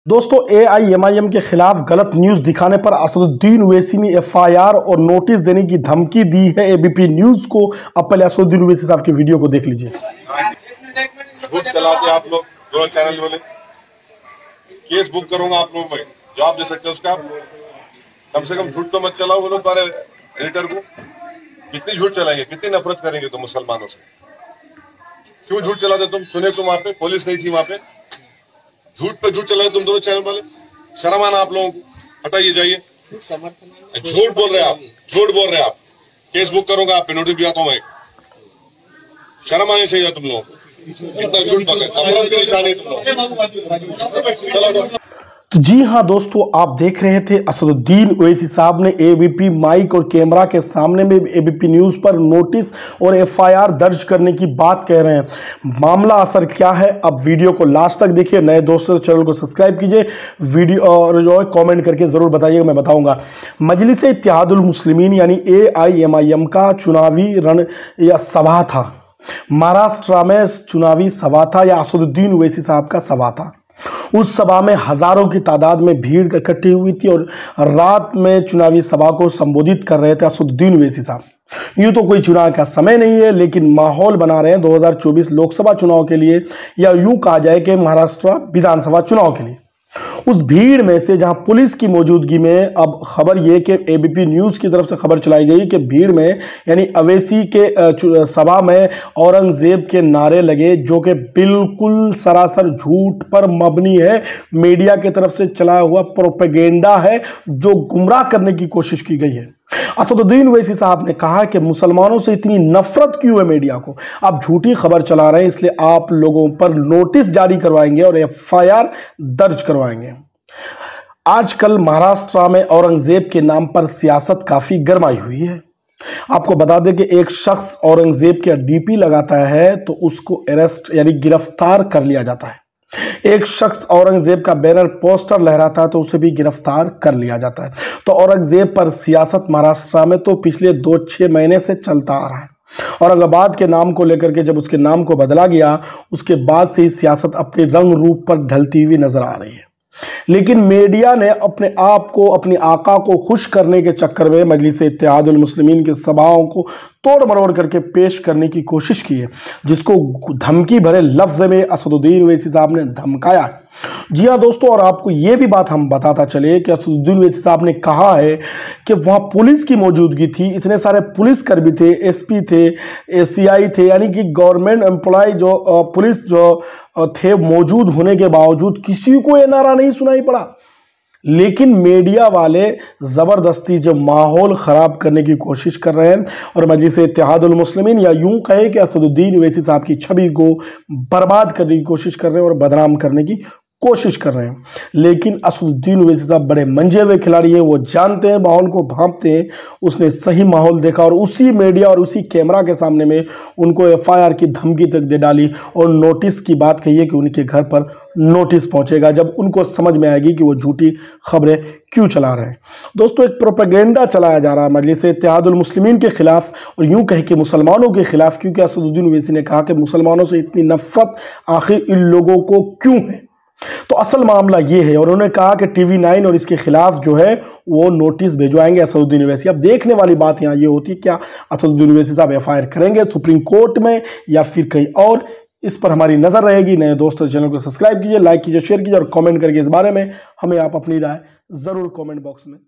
दोस्तों AIMIM के खिलाफ गलत न्यूज दिखाने पर असदुद्दीन ओवैसी ने FIR और नोटिस देने की धमकी दी है ABP न्यूज को। अब पहले असदुद्दीन ओवैसी साहब की वीडियो को देख लीजिए। झूठ चलाते आप लोग, दोनों चैनल वाले। केस बुक करूंगा आप लोगों में, जवाब दे सकते हो उसका। कम से कम झूठ तो मत चलाओ। बोलो तुम्हारे एडिटर को, कितनी झूठ चलाएंगे, कितनी नफरत करेंगे तुम मुसलमानों से? क्यों झूठ चलाते तुम? सुने तुम वहां पे पुलिस नहीं थी, वहां पे झूठ पे झूठ चलाए तुम दोनों चैनल वाले। शर्म आना आप लोगों को, हटाइए, जाइए। झूठ बोल रहे आप, झूठ बोल रहे आप। केस बुक करूंगा आप पे, नोटिस भी आता हूँ मैं। शर्म आनी चाहिए तुम लोगों को, इतना झूठ पकड़। तो जी हाँ दोस्तों, आप देख रहे थे असदुद्दीन ओवैसी साहब ने ABP माइक और कैमरा के सामने में ABP न्यूज़ पर नोटिस और FIR दर्ज करने की बात कह रहे हैं। मामला असर क्या है, अब वीडियो को लास्ट तक देखिए। नए दोस्तों चैनल को सब्सक्राइब कीजिए, वीडियो और जो है कमेंट करके ज़रूर बताइएगा, मैं बताऊंगा। मजलिस इत्तेहादुल मुस्लिमीन यानी AIMIM का चुनावी रण या सभा था। महाराष्ट्र में चुनावी सभा था या असदुद्दीन ओवैसी साहब का सभा था। उस सभा में हजारों की तादाद में भीड़ इकट्ठी हुई थी और रात में चुनावी सभा को संबोधित कर रहे थे असदुद्दीन ओवैसी साहब। यूं तो कोई चुनाव का समय नहीं है, लेकिन माहौल बना रहे हैं 2024 लोकसभा चुनाव के लिए, या यूं कहा जाए कि महाराष्ट्र विधानसभा चुनाव के लिए। उस भीड़ में से जहां पुलिस की मौजूदगी में, अब खबर यह कि ABP न्यूज़ की तरफ से खबर चलाई गई कि भीड़ में यानी ओवैसी के सभा में औरंगजेब के नारे लगे, जो कि बिल्कुल सरासर झूठ पर मबनी है। मीडिया की तरफ से चलाया हुआ प्रोपेगेंडा है जो गुमराह करने की कोशिश की गई है। असदुद्दीन ओवैसी साहब ने कहा कि मुसलमानों से इतनी नफरत क्यों है मीडिया को, आप झूठी खबर चला रहे हैं, इसलिए आप लोगों पर नोटिस जारी करवाएंगे और FIR दर्ज करवाएंगे। आजकल महाराष्ट्र में औरंगजेब के नाम पर सियासत काफी गरमाई हुई है। आपको बता दें कि एक शख्स औरंगजेब के DP लगाता है तो उसको अरेस्ट यानी गिरफ्तार कर लिया जाता है। एक शख्स औरंगजेब का बैनर पोस्टर लहराता है तो उसे भी गिरफ्तार कर लिया जाता है। तो औरंगजेब पर सियासत महाराष्ट्र में तो पिछले 2-6 महीने से चलता आ रहा है। औरंगाबाद के नाम को लेकर के जब उसके नाम को बदला गया, उसके बाद से ही सियासत अपने रंग रूप पर ढलती हुई नजर आ रही है। लेकिन मीडिया ने अपने आप को, अपने आका को खुश करने के चक्कर में मजलिस इत्तेहादुल मुस्लिमीन की सभाओं को तोड़ मरोड़ करके पेश करने की कोशिश की है, जिसको धमकी भरे लफ्ज में असदुद्दीन ओवैसी साहब ने धमकाया। जी हाँ दोस्तों, और आपको ये भी बात हम बताता चले कि असदुद्दीन ओवैसी साहब ने कहा है कि वहाँ पुलिस की मौजूदगी थी, इतने सारे पुलिसकर्मी थे, SP थे, CI थे, यानी कि गवर्नमेंट एम्प्लॉय जो पुलिस जो थे, मौजूद होने के बावजूद किसी को ये नारा नहीं सुनाई पड़ा। लेकिन मीडिया वाले ज़बरदस्ती जो माहौल ख़राब करने की कोशिश कर रहे हैं और मजलिस इत्तेहादुल मुस्लिमीन या यूं कहे कि असदुद्दीन ओवैसी साहब की छवि को बर्बाद करने की कोशिश कर रहे हैं और बदनाम करने की कोशिश कर रहे हैं। लेकिन असदुद्दीन ओवैसी साहब बड़े मंजे हुए खिलाड़ी हैं, वो जानते हैं, माहौल को भांपते हैं। उसने सही माहौल देखा और उसी मीडिया और उसी कैमरा के सामने में उनको FIR की धमकी तक दे डाली और नोटिस की बात कही है कि उनके घर पर नोटिस पहुंचेगा जब उनको समझ में आएगी कि वो झूठी खबरें क्यों चला रहे हैं। दोस्तों, एक प्रोपेगेंडा चलाया जा रहा है मजलिस इत्तेहादुल मुस्लिमीन के खिलाफ और यूं कहे कि मुसलमानों के खिलाफ, क्योंकि असदुद्दीन ओवैसी ने कहा कि मुसलमानों से इतनी नफरत आखिर इन लोगों को क्यों है। तो असल मामला ये है, और उन्होंने कहा कि TV9 और इसके खिलाफ जो है वो नोटिस भिजवाएंगे असदुद्दीन ओवैसी। अब देखने वाली बात यहाँ ये होती है, क्या असदुद्दीन ओवैसी साहब FIR करेंगे सुप्रीम कोर्ट में या फिर कहीं और? इस पर हमारी नजर रहेगी। नए दोस्तों चैनल को सब्सक्राइब कीजिए, लाइक कीजिए, शेयर कीजिए और कमेंट करके इस बारे में हमें आप अपनी राय जरूर कमेंट बॉक्स में